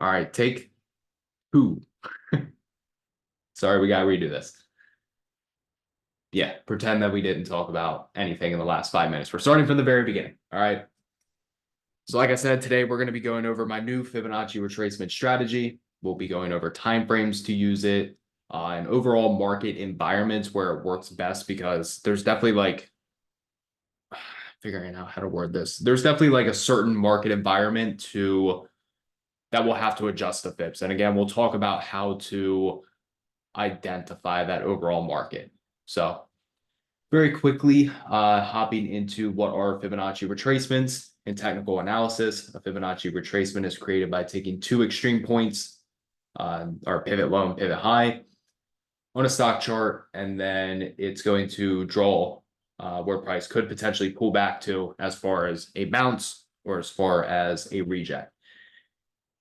All right, take two. Sorry, we gotta redo this. Yeah, pretend that we didn't talk about anything in the last 5 minutes. We're starting from the very beginning. All right. So like I said, today we're going to be going over my new Fibonacci retracement strategy. We'll be going over timeframes to use it, and overall market environments where it works best, because there's definitely like figuring out how to word this. There's definitely like a certain market environment that will have to adjust the fibs. And again, we'll talk about how to identify that overall market. So very quickly, hopping into what are Fibonacci retracements. In technical analysis, a Fibonacci retracement is created by taking two extreme points, or pivot low and pivot high, on a stock chart, and then it's going to draw where price could potentially pull back to, as far as a bounce or as far as a reject.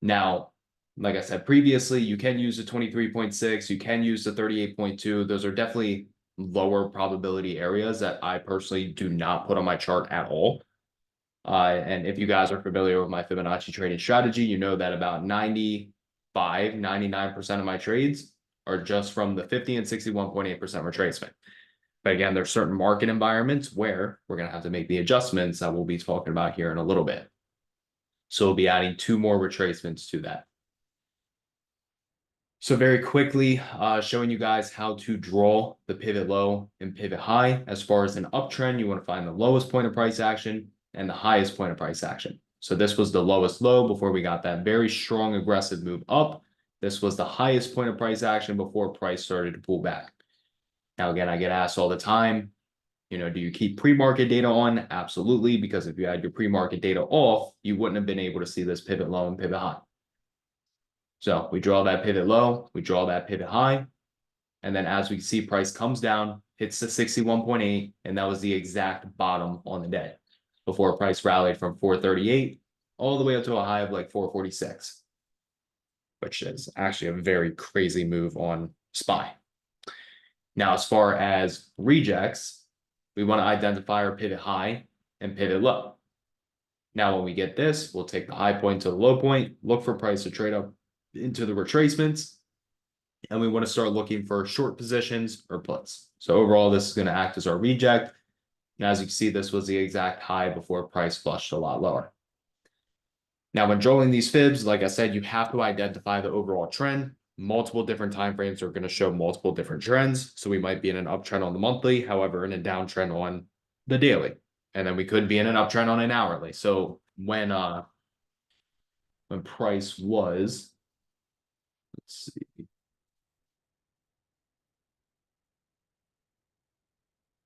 Now, like I said previously, you can use the 23.6, you can use the 38.2. Those are definitely lower probability areas that I personally do not put on my chart at all. And if you guys are familiar with my Fibonacci trading strategy, you know that about 99% of my trades are just from the 50 and 61.8% retracement. But again, there's certain market environments where we're going to have to make the adjustments that we'll be talking about here in a little bit. So we'll be adding two more retracements to that. So very quickly, showing you guys how to draw the pivot low and pivot high. As far as an uptrend, you want to find the lowest point of price action and the highest point of price action. So this was the lowest low before we got that very strong aggressive move up. This was the highest point of price action before price started to pull back. Now, again, I get asked all the time, do you keep pre-market data on? Absolutely, because if you had your pre-market data off, you wouldn't have been able to see this pivot low and pivot high. So we draw that pivot low, we draw that pivot high, and then as we see price comes down, hits the 61.8, and that was the exact bottom on the day before price rallied from 438 all the way up to a high of like 446, which is actually a very crazy move on SPY. Now, as far as rejects, we want to identify our pivot high and pivot low. Now, when we get this, we'll take the high point to the low point, look for price to trade up into the retracements, and we want to start looking for short positions or puts. So overall, this is going to act as our reject. And as you can see, this was the exact high before price flushed a lot lower. Now, when drawing these fibs, like I said, you have to identify the overall trend. Multiple different time frames are going to show multiple different trends. So we might be in an uptrend on the monthly, however, in a downtrend on the daily. And then we could be in an uptrend on an hourly. So when price was, let's see.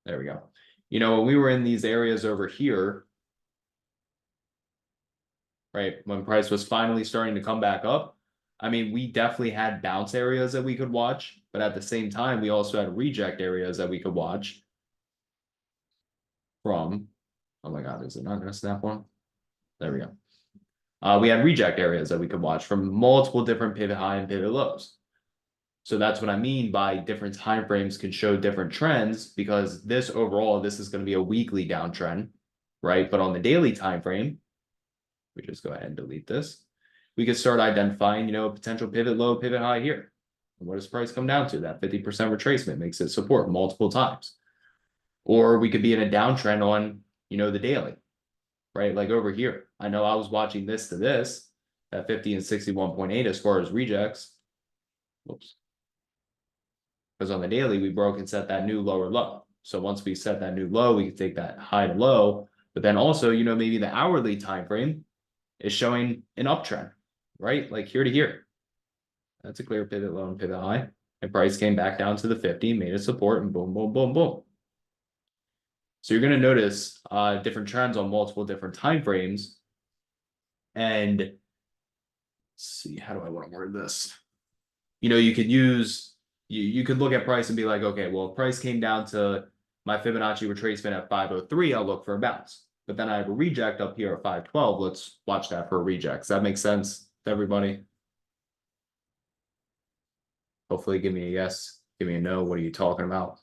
There we go. When we were in these areas over here, right, when price was finally starting to come back up, I mean, we definitely had bounce areas that we could watch, but at the same time, we also had reject areas that we could watch from, oh my God, is it not going to snap one? There we go. We had reject areas that we could watch from multiple different pivot high and pivot lows. So that's what I mean by different time frames can show different trends, because this overall, this is going to be a weekly downtrend, right? But on the daily time frame, we just go ahead and delete this. We could start identifying, potential pivot low, pivot high here. And what does price come down to? That 50% retracement makes it support multiple times. Or we could be in a downtrend on, the daily, right? Like over here. I know I was watching this to this, that 50 and 61.8 as far as rejects. Whoops. Because on the daily, we broke and set that new lower low. So once we set that new low, we can take that high to low. But then also, maybe the hourly time frame is showing an uptrend, right? Like here to here. That's a clear pivot low and pivot high. And price came back down to the 50, made a support, and boom, boom, boom, boom. So you're going to notice different trends on multiple different time frames. And let's see, how do I want to word this? You could use, you could look at price and be like, okay, well, if price came down to my Fibonacci retracement at 503, I'll look for a bounce. But then I have a reject up here at 512. Let's watch that for a reject. Does that make sense to everybody? Hopefully give me a yes, give me a no. What are you talking about?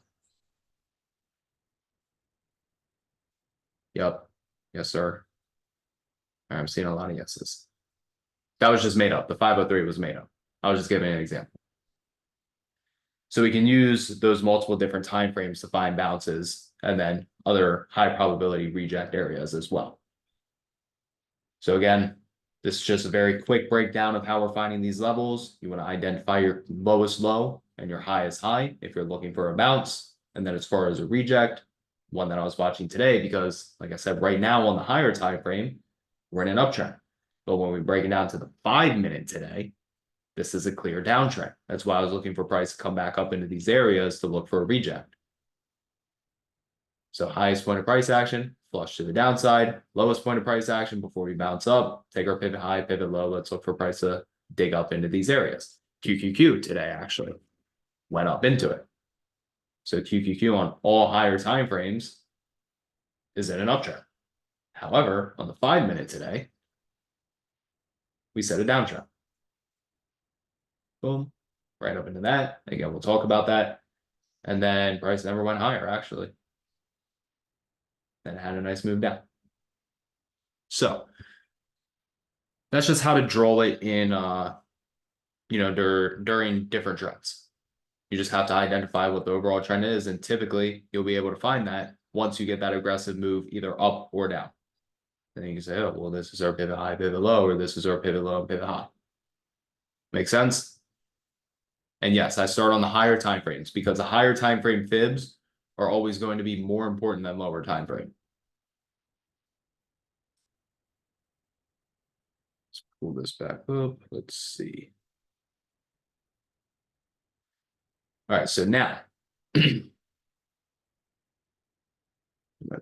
Yep. Yes, sir. I'm seeing a lot of yeses. That was just made up. The 503 was made up. I was just giving an example. So we can use those multiple different time frames to find bounces and then other high probability reject areas as well. So again, this is just a very quick breakdown of how we're finding these levels. You want to identify your lowest low and your highest high if you're looking for a bounce. And then as far as a reject, one that I was watching today, because like I said, right now on the higher time frame, we're in an uptrend. But when we break it down to the 5-minute today, this is a clear downtrend. That's why I was looking for price to come back up into these areas to look for a reject. So highest point of price action, flush to the downside, lowest point of price action before we bounce up, take our pivot high, pivot low. Let's look for price to dig up into these areas. QQQ today actually went up into it. So QQQ on all higher time frames is in an uptrend. However, on the 5-minute today, we set a downtrend. Boom, right up into that. Again, we'll talk about that. And then price never went higher, actually. Then had a nice move down. So that's just how to draw it in, during different trends. You just have to identify what the overall trend is. And typically you'll be able to find that once you get that aggressive move either up or down. Then you can say, oh, well, this is our pivot high, pivot low, or this is our pivot low, pivot high. Make sense? And yes, I start on the higher time frames because the higher time frame fibs are always going to be more important than lower time frame. Let's pull this back up. Let's see. All right, so now back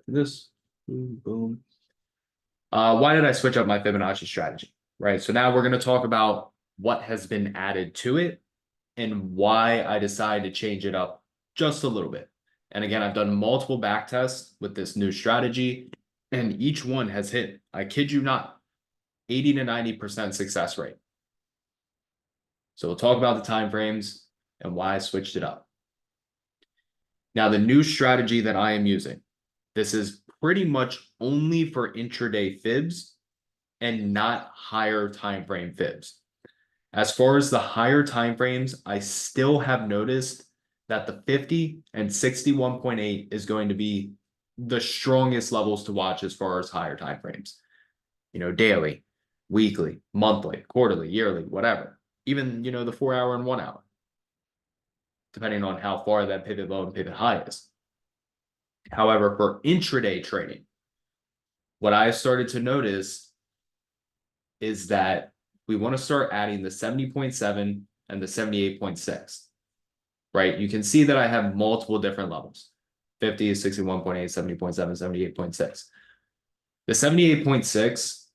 to this. Boom, boom. Why did I switch up my Fibonacci strategy? Right. So now we're going to talk about what has been added to it and why I decided to change it up just a little bit. And again, I've done multiple back tests with this new strategy, and each one has hit, I kid you not, 80 to 90% success rate. So we'll talk about the time frames and why I switched it up. Now, the new strategy that I am using, this is pretty much only for intraday fibs and not higher time frame fibs. As far as the higher time frames, I still have noticed that the 50 and 61.8 is going to be the strongest levels to watch as far as higher time frames. Daily, weekly, monthly, quarterly, yearly, whatever. Even, the 4-hour and 1-hour, depending on how far that pivot low and pivot high is. However, for intraday trading, what I started to notice is that we want to start adding the 70.7 and the 78.6, right? You can see that I have multiple different levels, 50, 61.8, 70.7, 78.6. The 78.6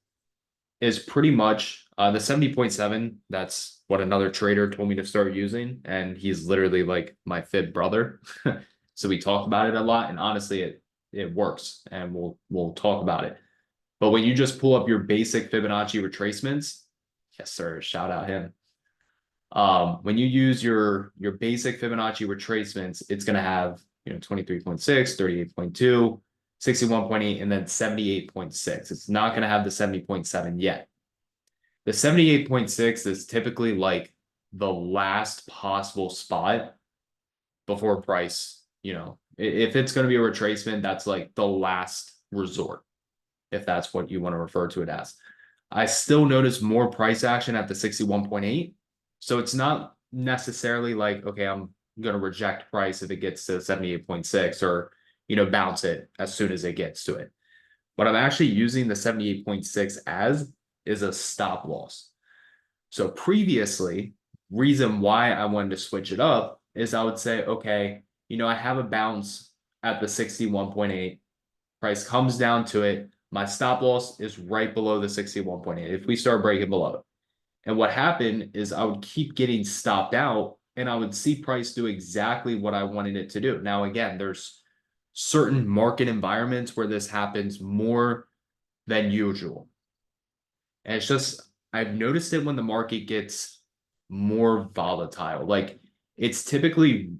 is pretty much the 70.7. That's what another trader told me to start using. And he's literally like my fib brother. So we talk about it a lot, and honestly, it works, and we'll talk about it. But when you just pull up your basic Fibonacci retracements, yes, sir, shout out him. When you use your basic Fibonacci retracements, it's going to have 23.6, 38.2, 61.8, and then 78.6. It's not going to have the 70.7 yet. The 78.6 is typically like the last possible spot before price. If it's going to be a retracement, that's like the last resort, if that's what you want to refer to it as. I still notice more price action at the 61.8. So it's not necessarily like, okay, I'm going to reject price if it gets to 78.6 or, bounce it as soon as it gets to it. What I'm actually using the 78.6 as is a stop loss. So previously, reason why I wanted to switch it up is I would say, okay, I have a bounce at the 61.8. Price comes down to it. My stop loss is right below the 61.8 if we start breaking below it. And what happened is I would keep getting stopped out, and I would see price do exactly what I wanted it to do. Now, again, there's certain market environments where this happens more than usual. And it's just, I've noticed it when the market gets more volatile. Like price typically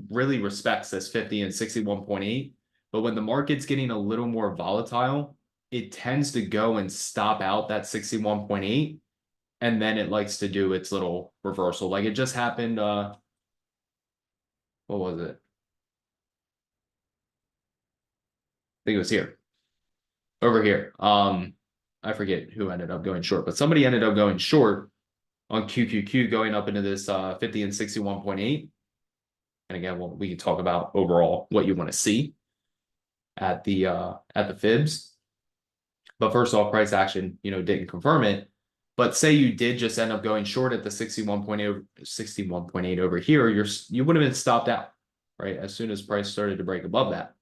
really respects this 50 and 61.8. But when the market's getting a little more volatile, it tends to go and stop out that 61.8, and then it likes to do its little reversal. Like it just happened, what was it? I think it was here. Over here. I forget who ended up going short, but somebody ended up going short on QQQ going up into this 50 and 61.8. And again, we can talk about overall what you want to see at the fibs. But first off, price action, didn't confirm it. But say you did just end up going short at the 61.8 over here, you would have been stopped out, right? As soon as price started to break above that.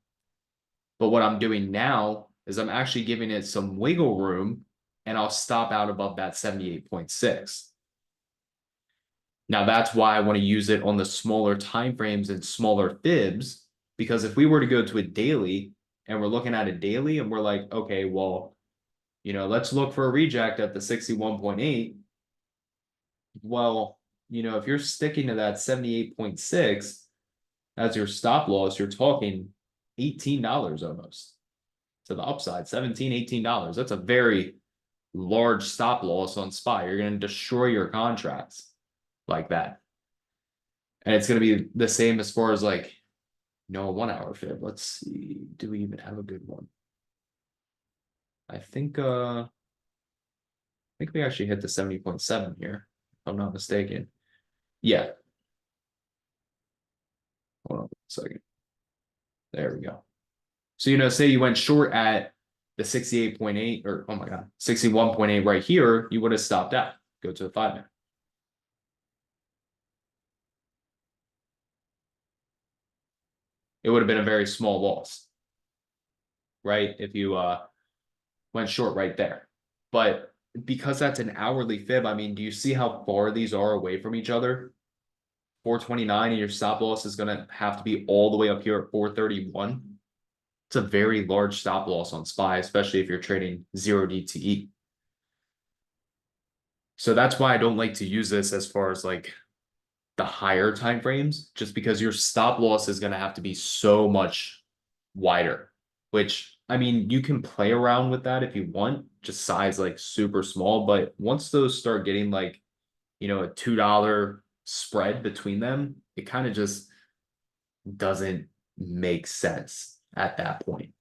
But what I'm doing now is I'm actually giving it some wiggle room, and I'll stop out above that 78.6. Now that's why I want to use it on the smaller time frames and smaller fibs, because if we were to go to a daily and we're looking at a daily and we're like, okay, well, let's look for a reject at the 61.8. Well, if you're sticking to that 78.6 as your stop loss, you're talking $18 almost to the upside, $17, $18. That's a very large stop loss on SPY. You're going to destroy your contracts like that. And it's going to be the same as far as like, a 1 hour fib. Let's see. Do we even have a good one? I think we actually hit the 70.7 here, if I'm not mistaken. Yeah. Hold on a second. There we go. So, say you went short at the 68.8 or, oh my God, 61.8 right here, you would have stopped out. Go to the 5-minute. It would have been a very small loss, right? If you went short right there. But because that's an hourly fib, I mean, do you see how far these are away from each other? 429, and your stop loss is going to have to be all the way up here at 431. It's a very large stop loss on SPY, especially if you're trading 0 DTE. So that's why I don't like to use this as far as like the higher time frames, just because your stop loss is going to have to be so much wider, which, I mean, you can play around with that if you want, just size like super small. But once those start getting like, a $2 spread between them, it kind of just doesn't make sense at that point.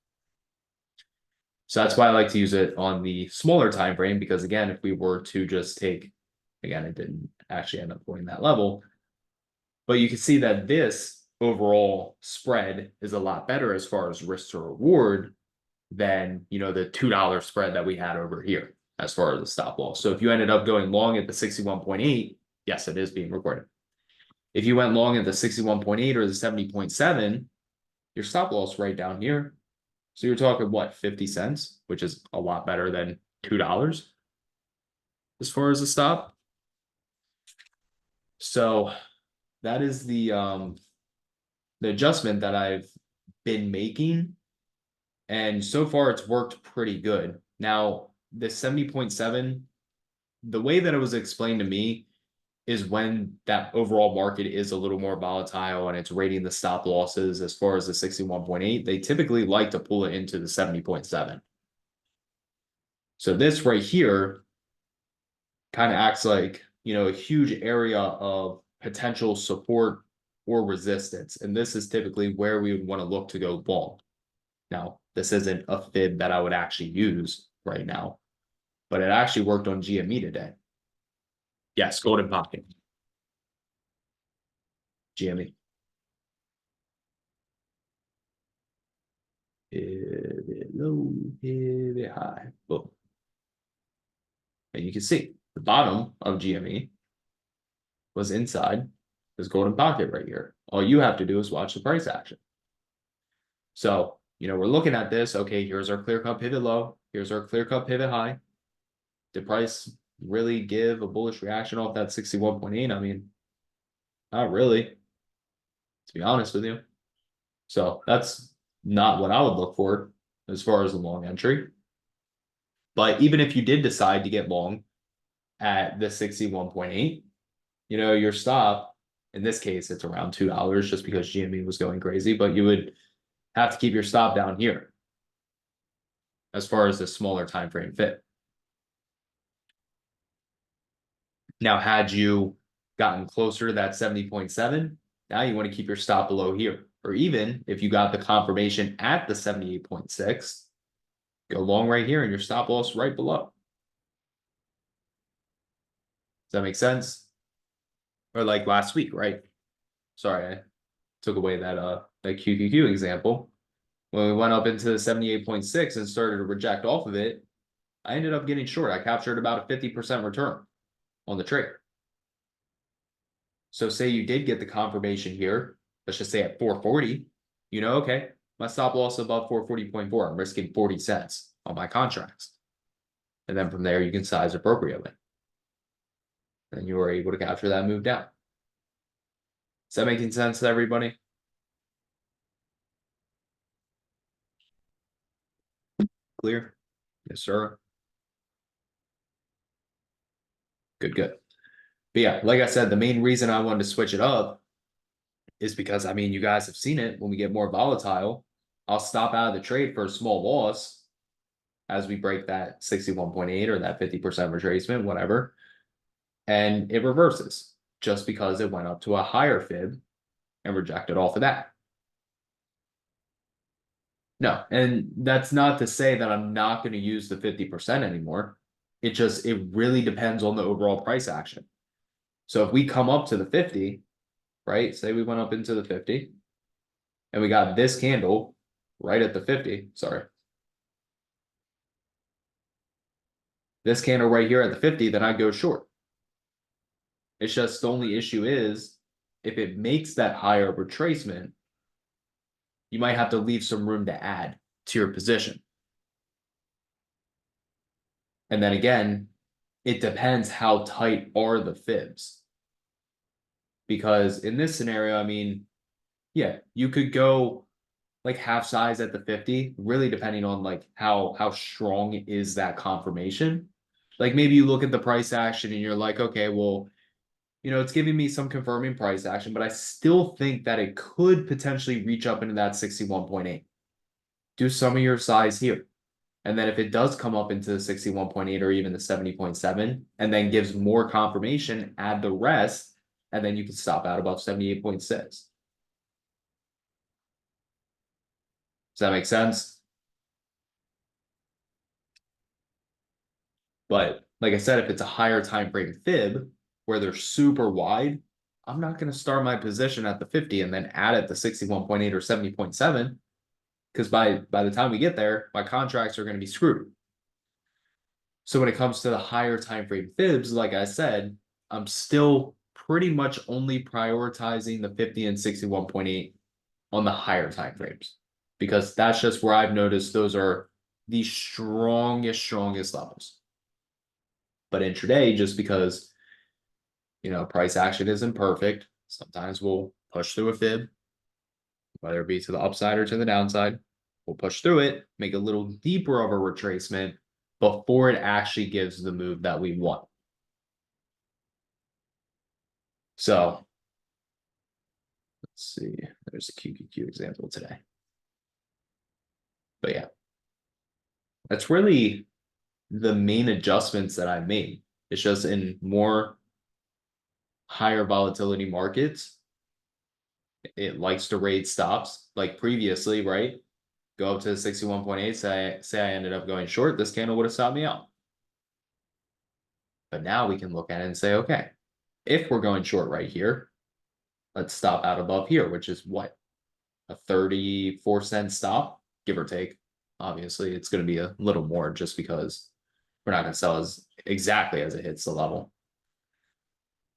So that's why I like to use it on the smaller time frame, because again, if we were to just take, again, it didn't actually end up going that level, but you can see that this overall spread is a lot better as far as risk to reward than, the $2 spread that we had over here as far as the stop loss. So if you ended up going long at the 61.8, yes, it is being recorded. If you went long at the 61.8 or the 70.7, your stop loss right down here. So you're talking what, 50 cents, which is a lot better than $2 as far as the stop. So that is the adjustment that I've been making. And so far it's worked pretty good. Now, the 70.7, the way that it was explained to me is when that overall market is a little more volatile and it's rating the stop losses as far as the 61.8, they typically like to pull it into the 70.7. So this right here kind of acts like, a huge area of potential support or resistance. And this is typically where we would want to look to go long. Now, this isn't a fib that I would actually use right now, but it actually worked on GME today. Yes, golden pocket. GME. Pivot low, pivot high. Boom. And you can see the bottom of GME was inside this golden pocket right here. All you have to do is watch the price action. So, we're looking at this. Okay, here's our clear-cut pivot low. Here's our clear-cut pivot high. Did price really give a bullish reaction off that 61.8? I mean, not really, to be honest with you. So that's not what I would look for as far as the long entry. But even if you did decide to get long at the 61.8, your stop, in this case, it's around $2 just because GME was going crazy, but you would have to keep your stop down here. as far as the smaller time frame fit. Now, had you gotten closer to that 70.7, now you want to keep your stop below here. Or even if you got the confirmation at the 78.6, go long right here and your stop loss right below. Does that make sense? Or like last week, right? Sorry, I took away that QQQ example. When we went up into the 78.6 and started to reject off of it, I ended up getting short. I captured about a 50% return on the trade. So say you did get the confirmation here, let's just say at 440, you know, okay, my stop loss above 440.4, I'm risking 40 cents on my contracts. And then from there, you can size appropriately. And you were able to capture that move down. Is that making sense to everybody? Clear? Yes, sir. Good, good. But yeah, like I said, the main reason I wanted to switch it up is because, I mean, you guys have seen it when we get more volatile, I'll stop out of the trade for a small loss as we break that 61.8 or that 50% retracement, whatever. And it reverses just because it went up to a higher fib and rejected off of that. No, and that's not to say that I'm not going to use the 50% anymore. It really depends on the overall price action. So if we come up to the 50, right? Say we went up into the 50 and we got this candle right at the 50, sorry. This candle right here at the 50, then I go short. It's just the only issue is if it makes that higher retracement, you might have to leave some room to add to your position. And then again, it depends how tight are the fibs. Because in this scenario, I mean, yeah, you could go like half size at the 50, really depending on like how strong is that confirmation. Like maybe you look at the price action and you're like, okay, well, you know, it's giving me some confirming price action, but I still think that it could potentially reach up into that 61.8. Do some of your size here. And then if it does come up into the 61.8 or even the 70.7, and then gives more confirmation, add the rest, and then you can stop out above 78.6. Does that make sense? But like I said, if it's a higher time frame fib where they're super wide, I'm not going to start my position at the 50 and then add it to 61.8 or 70.7 because by the time we get there, my contracts are going to be screwed. So when it comes to the higher time frame fibs, like I said, I'm still pretty much only prioritizing the 50 and 61.8 on the higher time frames because that's just where I've noticed those are the strongest levels. But intraday, just because, you know, price action isn't perfect, sometimes we'll push through a fib, whether it be to the upside or to the downside. We'll push through it, make a little deeper of a retracement before it actually gives the move that we want. So let's see, there's a QQQ example today. But yeah, that's really the main adjustments that I made. It's just in more higher volatility markets, it likes to raid stops like previously, right? Go up to 61.8, say I ended up going short, this candle would have stopped me out. But now we can look at it and say, okay, if we're going short right here, let's stop out above here, which is what? A 34-cent stop, give or take. Obviously, it's going to be a little more just because we're not going to sell as exactly as it hits the level.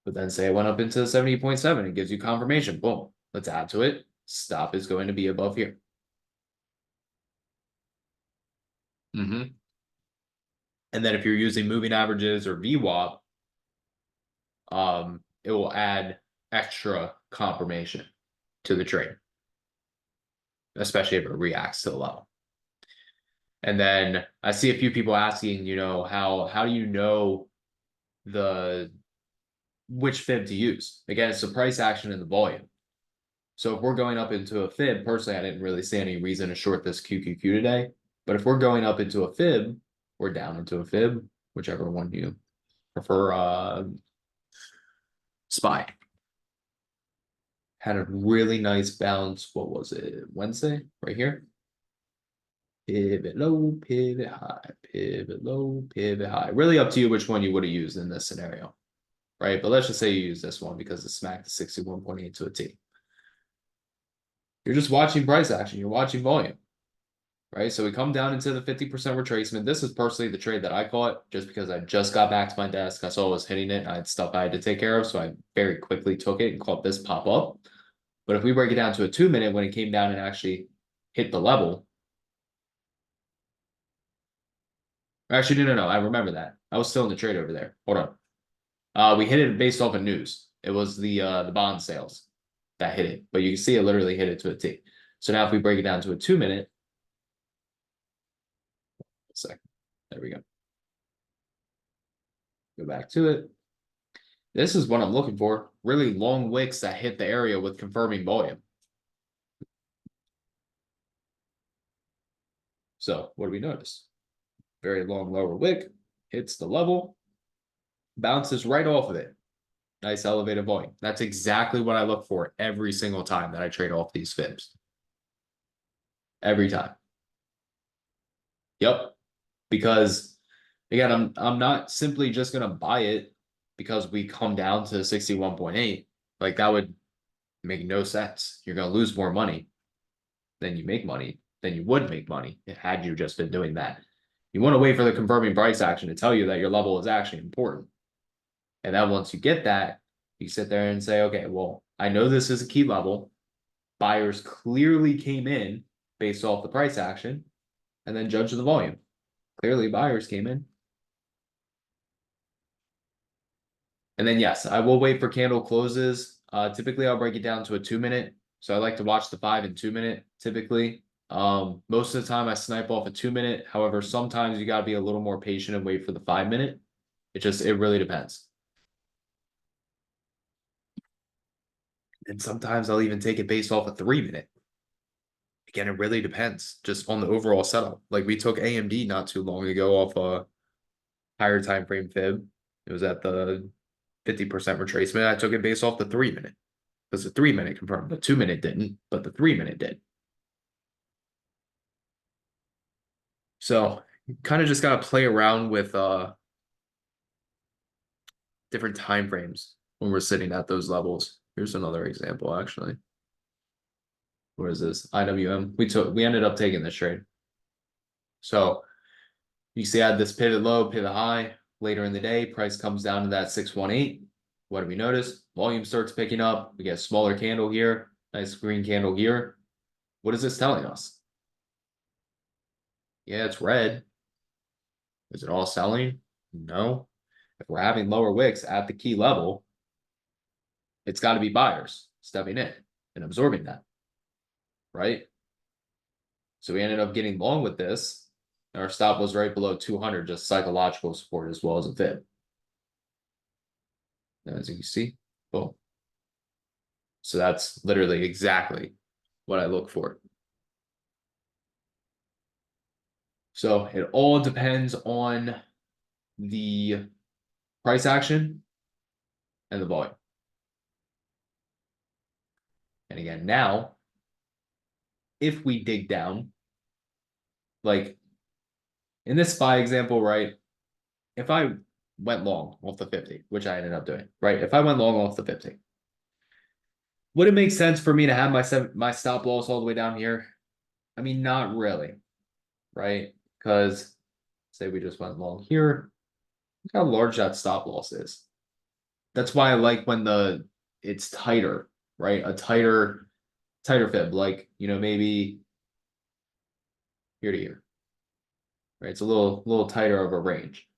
But then say it went up into 70.7, it gives you confirmation. Boom, let's add to it. Stop is going to be above here. And then if you're using moving averages or VWAP, it will add extra confirmation to the trade, especially if it reacts to the level. And then I see a few people asking, you know, how do you know which fib to use? Again, it's the price action and the volume. So if we're going up into a fib, personally, I didn't really see any reason to short this QQQ today. But if we're going up into a fib or down into a fib, whichever one you prefer, SPY had a really nice bounce. What was it? Wednesday, right here. Pivot low, pivot high, pivot low, pivot high. Really up to you which one you would have used in this scenario, right? But let's just say you use this one because it smacked the 61.8 to a T. You're just watching price action. You're watching volume, right? So we come down into the 50% retracement. This is personally the trade that I caught just because I just got back to my desk. I saw I was hitting it. I had stuff I had to take care of. So I very quickly took it and caught this pop up. But if we break it down to a 2-minute, when it came down and actually hit the level. Actually, no. I remember that. I was still in the trade over there. Hold on. We hit it based off of news. It was the bond sales that hit it. But you can see it literally hit it to a T. So now if we break it down to a 2-minute. A second. There we go. Go back to it. This is what I'm looking for. Really long wicks that hit the area with confirming volume. So what do we notice? Very long lower wick, hits the level, bounces right off of it. Nice elevated volume. That's exactly what I look for every single time that I trade off these fibs. Every time. Yep. Because again, I'm not simply just gonna buy it because we come down to 61.8. Like that would make no sense. You're gonna lose more money than you make money, than you would make money had you just been doing that. You want to wait for the confirming price action to tell you that your level is actually important. And then once you get that, you sit there and say, okay, well, I know this is a key level. Buyers clearly came in based off the price action, and then judge the volume. Clearly buyers came in. And then, yes, I will wait for candle closes. Typically, I'll break it down to a 2-minute. So I like to watch the 5 and 2-minute typically. Most of the time I snipe off a 2-minute. However, sometimes you got to be a little more patient and wait for the 5-minute. It really depends. And sometimes I'll even take it based off a 3-minute. Again, it really depends just on the overall setup. Like we took AMD not too long ago off a higher time frame fib. It was at the 50% retracement. I took it based off the 3-minute because the 3-minute confirmed. The 2-minute didn't, but the 3-minute did. So you kind of just got to play around with different time frames when we're sitting at those levels. Here's another example, actually. Where is this? IWM. We ended up taking this trade. So you see I had this pivot low, pivot high. Later in the day, price comes down to that 618. What do we notice? Volume starts picking up. We get a smaller candle here, nice green candle here. What is this telling us? Yeah, it's red. Is it all selling? No. If we're having lower wicks at the key level, it's got to be buyers stepping in and absorbing that, right? So we ended up getting long with this. Our stop was right below 200, just psychological support as well as a fib. As you can see, boom. So that's literally exactly what I look for. So it all depends on the price action and the volume. And again, now, if we dig down, like in this SPY example, right? If I went long off the 50, which I ended up doing, right? If I went long off the 50, would it make sense for me to have my stop loss all the way down here? I mean, not really, right? Because say we just went long here, look how large that stop loss is. That's why I like when it's tighter, right? A tighter fib, like, maybe here to here, right? It's a little tighter of a range.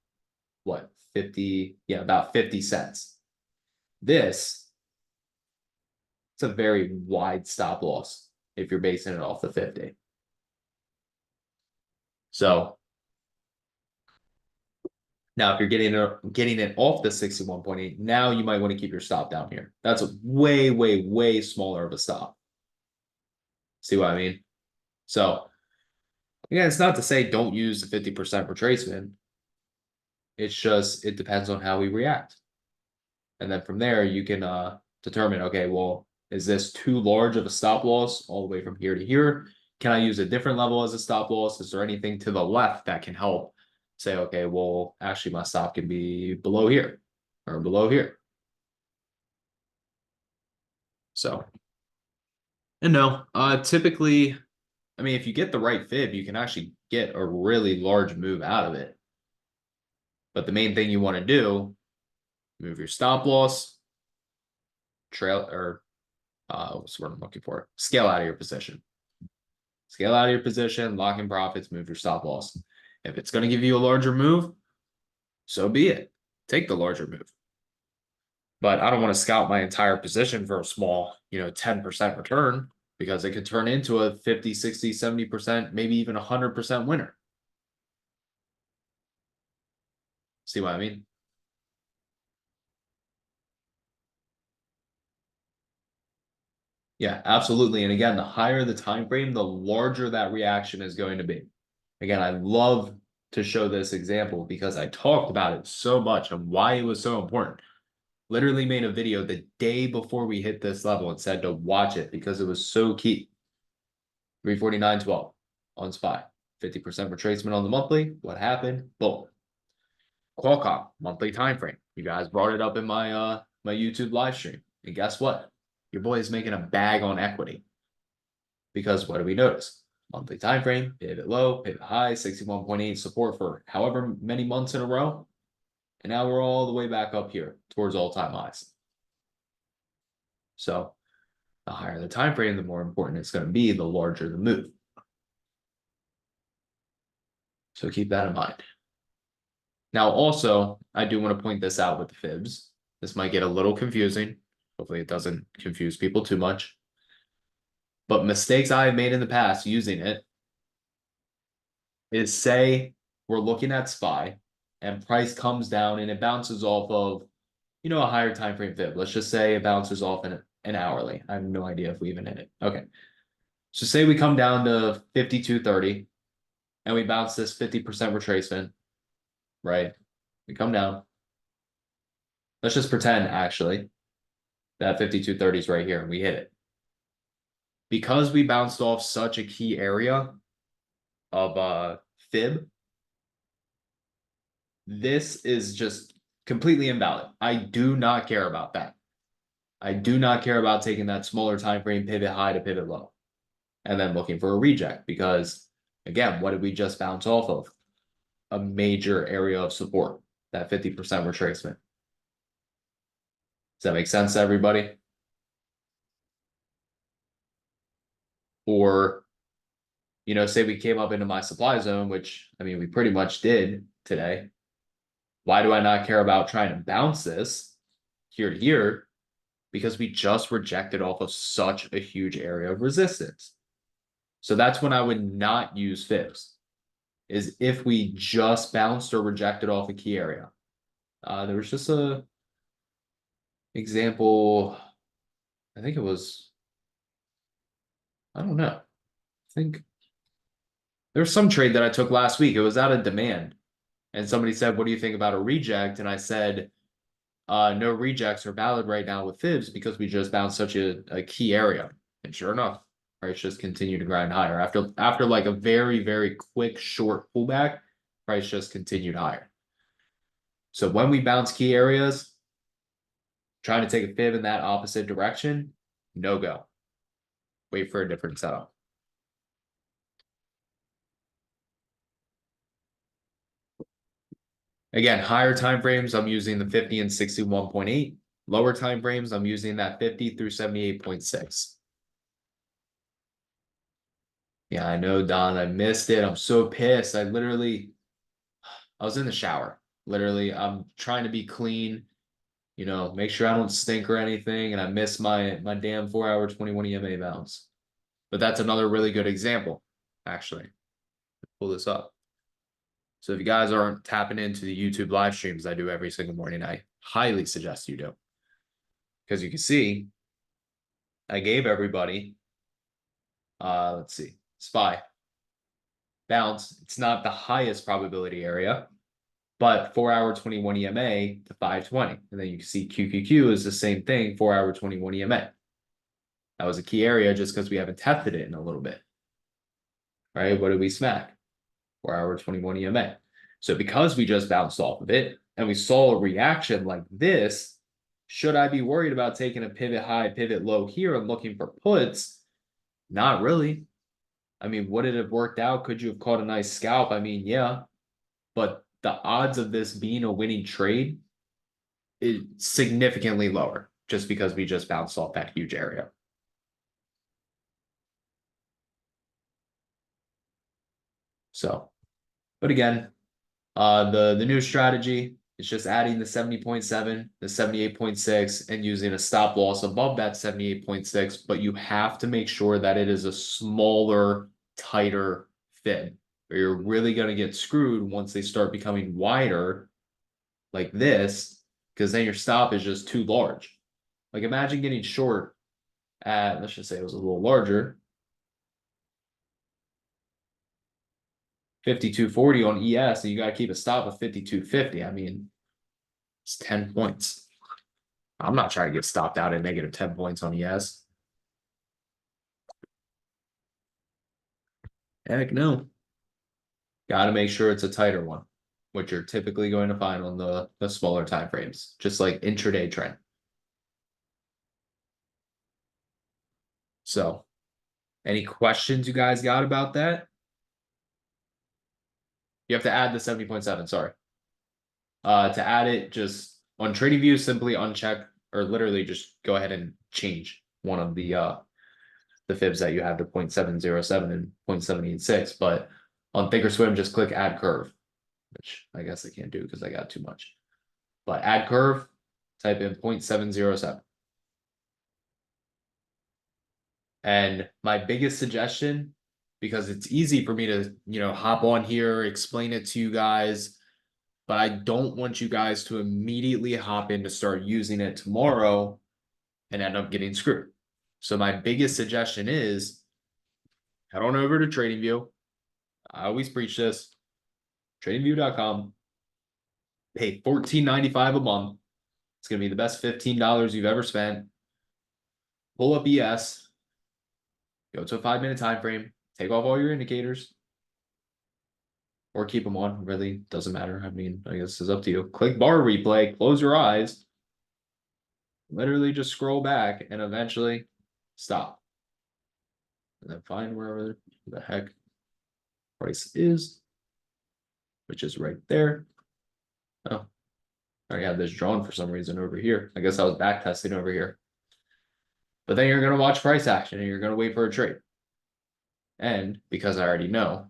What, 50? Yeah, about 50 cents. It's a very wide stop loss if you're basing it off the 50. So now if you're getting it off the 61.8, now you might want to keep your stop down here. That's a way, way, way smaller of a stop. See what I mean? So Again, it's not to say don't use the 50% retracement. It's just, it depends on how we react. And then from there, you can determine, okay, well, is this too large of a stop loss all the way from here to here? Can I use a different level as a stop loss? Is there anything to the left that can help say, okay, well, actually my stop can be below here or below here? So, and no, typically, I mean, if you get the right fib, you can actually get a really large move out of it. But the main thing you want to do, move your stop loss, trail, or what's the word I'm looking for? Scale out of your position. Scale out of your position, lock in profits, move your stop loss. If it's going to give you a larger move, so be it. Take the larger move. But I don't want to scout my entire position for a small, 10% return, because it could turn into a 50, 60, 70%, maybe even 100% winner. See what I mean? Yeah, absolutely. And again, the higher the time frame, the larger that reaction is going to be. Again, I love to show this example because I talked about it so much and why it was so important. Literally made a video the day before we hit this level and said to watch it because it was so key. 349.12 on SPY, 50% retracement on the monthly. What happened? Boom. Qualcomm monthly time frame. You guys brought it up in my my YouTube live stream, and guess what? Your boy is making a bag on equity. Because what do we notice? Monthly time frame, pivot low, pivot high, 61.8 support for however many months in a row. And now we're all the way back up here towards all-time highs. So the higher the time frame, the more important it's going to be, the larger the move. So keep that in mind. Now, also, I do want to point this out with the fibs. This might get a little confusing. Hopefully it doesn't confuse people too much. But mistakes I have made in the past using it is, say we're looking at SPY and price comes down and it bounces off of, a higher time frame fib. Let's just say it bounces off an hourly. I have no idea if we even hit it. Okay. So say we come down to 52.30 and we bounce this 50% retracement, right? We come down. Let's just pretend actually that 52.30 is right here and we hit it. Because we bounced off such a key area of fib, this is just completely invalid. I do not care about that. I do not care about taking that smaller time frame pivot high to pivot low and then looking for a reject, because again, what did we just bounce off of? A major area of support, that 50% retracement. Does that make sense to everybody? Or, say we came up into my supply zone, which I mean, we pretty much did today. Why do I not care about trying to bounce this here to here? Because we just rejected off of such a huge area of resistance. So that's when I would not use fibs, is if we just bounced or rejected off a key area. There was just a example, I think it was, I don't know. I think there was some trade that I took last week. It was out of demand. And somebody said, what do you think about a reject? And I said, no rejects are valid right now with fibs because we just bounced such a key area. And sure enough, price just continued to grind higher. After like a very, very quick, short pullback, price just continued higher. So when we bounce key areas, trying to take a fib in that opposite direction, no go. Wait for a different setup. Again, higher time frames, I'm using the 50 and 61.8. Lower time frames, I'm using that 50 through 78.6. Yeah, I know, Don. I missed it. I'm so pissed. I was in the shower. Literally, I'm trying to be clean, make sure I don't stink or anything, and I missed my damn 4-hour 21 EMA bounce. But that's another really good example, actually. Pull this up. So if you guys aren't tapping into the YouTube live streams I do every single morning, I highly suggest you do. Because you can see, I gave everybody, let's see, SPY. bounce. It's not the highest probability area, but 4-hour 21 EMA to 520. And then you can see QQQ is the same thing, 4-hour 21 EMA. That was a key area just because we haven't tested it in a little bit. Right? What did we smack? 4-hour 21 EMA. So because we just bounced off of it and we saw a reaction like this, should I be worried about taking a pivot high, pivot low here and looking for puts? Not really. I mean, would it have worked out? Could you have caught a nice scalp? I mean, yeah. But the odds of this being a winning trade is significantly lower just because we just bounced off that huge area. So, but again, the new strategy is just adding the 70.7, the 78.6, and using a stop loss above that 78.6, but you have to make sure that it is a smaller, tighter fib, or you're really going to get screwed once they start becoming wider like this, because then your stop is just too large. Like imagine getting short at, let's just say it was a little larger, 52.40 on ES, and you got to keep a stop of 52.50. I mean, it's 10 points. I'm not trying to get stopped out at negative 10 points on ES. Heck no. Got to make sure it's a tighter one, which you're typically going to find on the smaller time frames, just like intraday trend. So, any questions you guys got about that? You have to add the 70.7, sorry. To add it, just on TradingView, simply uncheck or literally just go ahead and change one of the fibs that you have to 0.707 and 0.786. But on ThinkorSwim, just click add curve, which I guess I can't do because I got too much. But add curve, type in 0.707. And my biggest suggestion, because it's easy for me to, hop on here, explain it to you guys, but I don't want you guys to immediately hop in to start using it tomorrow and end up getting screwed. So my biggest suggestion is head on over to TradingView. I always preach this. TradingView.com. Pay $14.95 a month. It's going to be the best $15 you've ever spent. Pull up ES. Go to a 5-minute time frame. Take off all your indicators. Or keep them on. Really doesn't matter. I mean, I guess it's up to you. Click bar replay. Close your eyes. Literally just scroll back and eventually stop. And then find wherever the heck price is, which is right there. Oh, I already had this drawn for some reason over here. I guess I was back testing over here. But then you're going to watch price action and you're going to wait for a trade. And because I already know,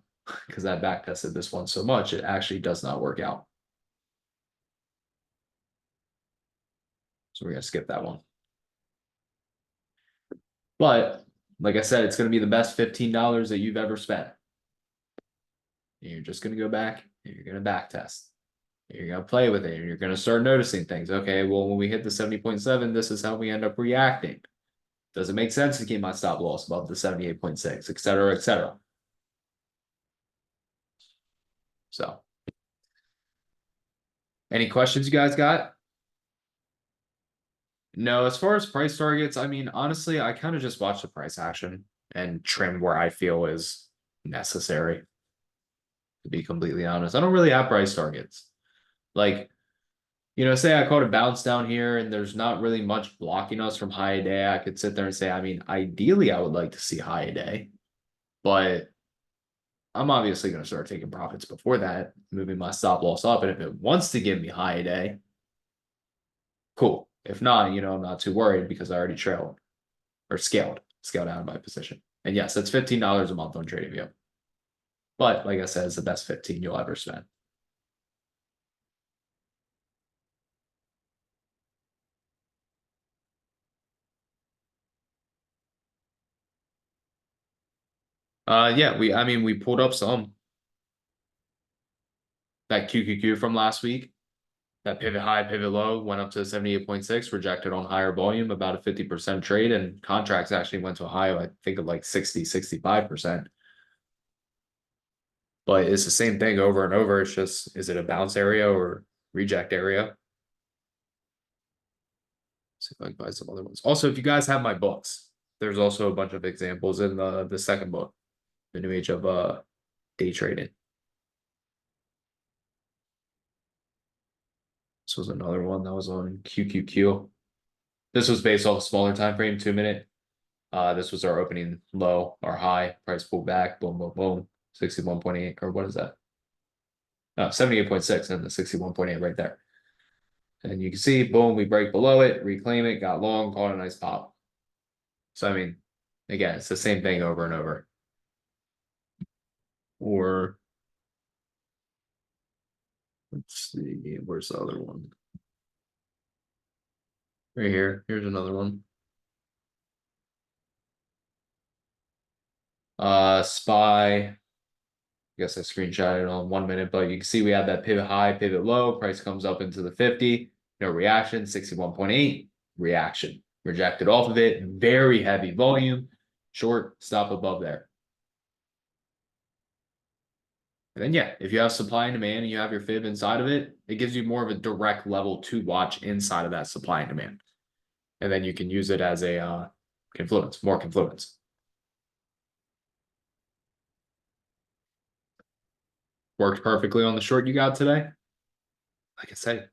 because I back tested this one so much, it actually does not work out. So we're going to skip that one. But like I said, it's going to be the best $15 that you've ever spent. And you're just going to go back and you're going to back test. You're going to play with it and you're going to start noticing things. Okay, well, when we hit the 70.7, this is how we end up reacting. Does it make sense to keep my stop loss above the 78.6, et cetera, et cetera? So, any questions you guys got? No, as far as price targets, I mean, honestly, I kind of just watch the price action and trim where I feel is necessary. To be completely honest, I don't really have price targets. Like, say I caught a bounce down here and there's not really much blocking us from high day. I could sit there and say, I mean, ideally, I would like to see high day, but I'm obviously going to start taking profits before that, moving my stop loss up. And if it wants to give me high day, cool. If not, I'm not too worried because I already trailed or scaled out of my position. And yes, that's $15 a month on TradingView. But like I said, it's the best 15 you'll ever spend. Yeah, we pulled up some. That QQQ from last week, that pivot high, pivot low, went up to 78.6, rejected on higher volume, about a 50% trade, and contracts actually went to a high, I think, of like 65%. but it's the same thing over and over. It's just, is it a bounce area or reject area? See if I can find some other ones. Also, if you guys have my books, there's also a bunch of examples in the second book, The New Age of Day Trading. This was another one that was on QQQ. This was based off a smaller time frame, 2 minute. This was our opening low, our high, price pulled back, boom, boom, boom, 61.8, or what is that? 78.6 and the 61.8 right there. And you can see, boom, we break below it, reclaim it, got long, caught a nice pop. So, I mean, again, it's the same thing over and over. Or, let's see, where's the other one? Right here, here's another one. SPY, I guess I screenshot it on 1 minute, but you can see we have that pivot high, pivot low, price comes up into the 50, no reaction, 61.8, reaction, rejected off of it, very heavy volume, short, stop above there. And then, yeah, if you have supply and demand and you have your fib inside of it, it gives you more of a direct level to watch inside of that supply and demand. And then you can use it as a confluence, more confluence. Worked perfectly on the short you got today. Like I said,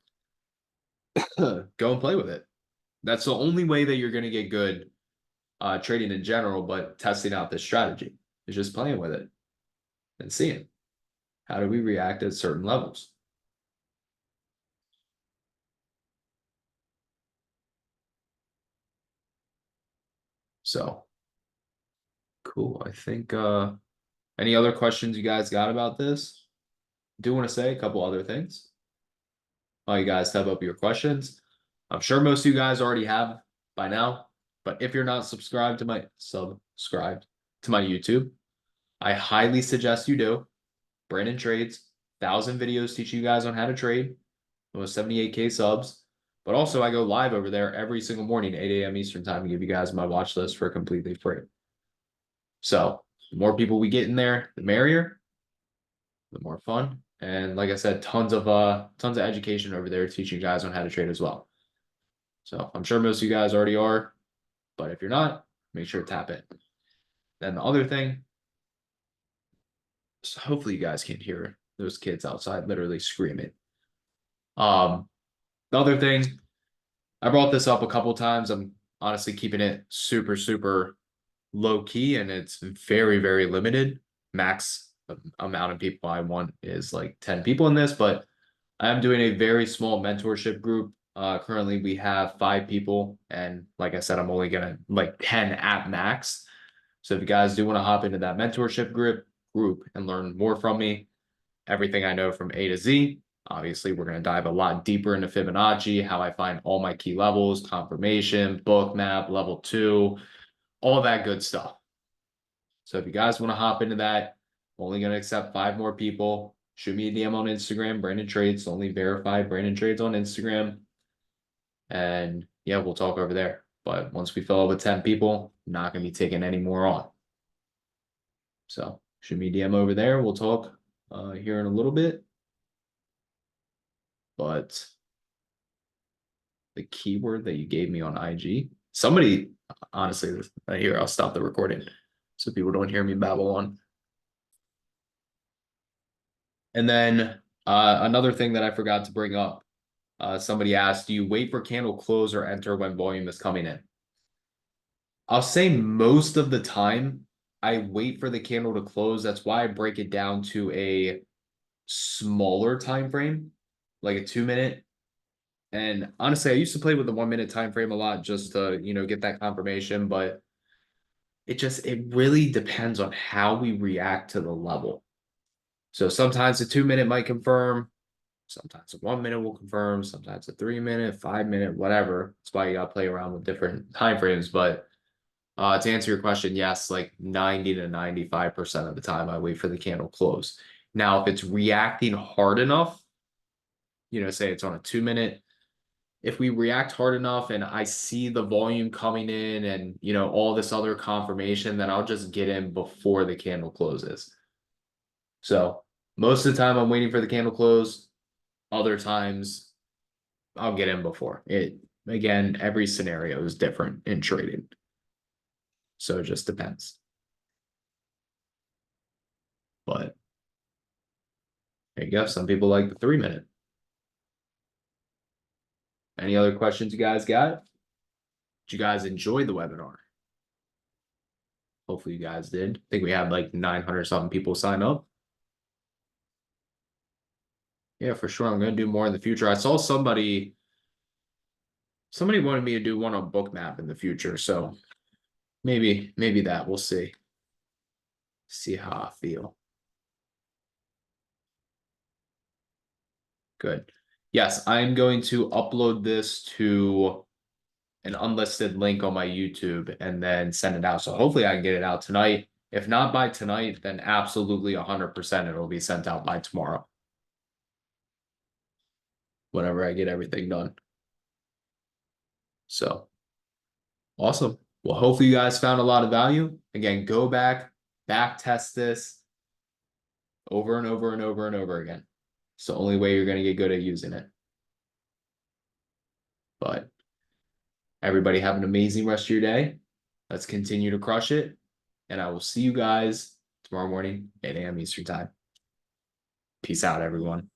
go and play with it. That's the only way that you're going to get good trading in general, but testing out this strategy is just playing with it and seeing how do we react at certain levels. So cool. I think any other questions you guys got about this? I do want to say a couple other things while you guys type up your questions. I'm sure most of you guys already have by now, but if you're not subscribed to my YouTube, I highly suggest you do. Brandon Trades, 1,000 videos teaching you guys on how to trade, almost 78K subs. But also, I go live over there every single morning, 8 a.m. Eastern time, to give you guys my watch list for completely free. So the more people we get in there, the merrier, the more fun. And like I said, tons of education over there teaching you guys on how to trade as well. So I'm sure most of you guys already are, but if you're not, make sure to tap in. Then the other thing, so hopefully you guys can't hear those kids outside literally screaming. The other thing, I brought this up a couple times. I'm honestly keeping it super, super low key, and it's very, very limited. Max amount of people I want is like 10 people in this, but I am doing a very small mentorship group. Currently we have 5 people, and like I said, I'm only gonna like 10 at max. So if you guys do want to hop into that mentorship group and learn more from me, everything I know from A to Z. Obviously, we're going to dive a lot deeper into Fibonacci, how I find all my key levels, confirmation, book map, level 2, all that good stuff. So if you guys want to hop into that, only going to accept 5 more people. Shoot me a DM on Instagram, Brandon Trades, only verified Brandon Trades on Instagram. And yeah, we'll talk over there. But once we fill up with 10 people, I'm not going to be taking any more on. So shoot me a DM over there. We'll talk here in a little bit. But the keyword that you gave me on IG, somebody, honestly, here, I'll stop the recording so people don't hear me babble on. And then another thing that I forgot to bring up, somebody asked, do you wait for candle close or enter when volume is coming in? I'll say most of the time I wait for the candle to close. That's why I break it down to a smaller time frame, like a 2-minute. And honestly, I used to play with the 1-minute time frame a lot just to, get that confirmation, but it really depends on how we react to the level. So sometimes a 2-minute might confirm, sometimes a 1-minute will confirm, sometimes a 3-minute, 5-minute, whatever. That's why you gotta play around with different time frames. But to answer your question, yes, like 90 to 95% of the time I wait for the candle close. Now, if it's reacting hard enough, say it's on a 2-minute, if we react hard enough and I see the volume coming in and, all this other confirmation, then I'll just get in before the candle closes. So most of the time I'm waiting for the candle close. Other times I'll get in before it. Again, every scenario is different in trading. So it just depends. But there you go. Some people like the 3-minute. Any other questions you guys got? Did you guys enjoy the webinar? Hopefully you guys did. I think we had like 900 something people sign up. Yeah, for sure. I'm going to do more in the future. I saw somebody wanted me to do one on Bookmap in the future. So maybe that, we'll see. See how I feel. Good. Yes, I'm going to upload this to an unlisted link on my YouTube and then send it out. So hopefully I can get it out tonight. If not by tonight, then absolutely 100% it'll be sent out by tomorrow. Whenever I get everything done. So awesome. Well, hopefully you guys found a lot of value. Again, go back test this over and over and over and over again. It's the only way you're going to get good at using it. But everybody have an amazing rest of your day. Let's continue to crush it. And I will see you guys tomorrow morning, 8 a.m. Eastern time. Peace out, everyone.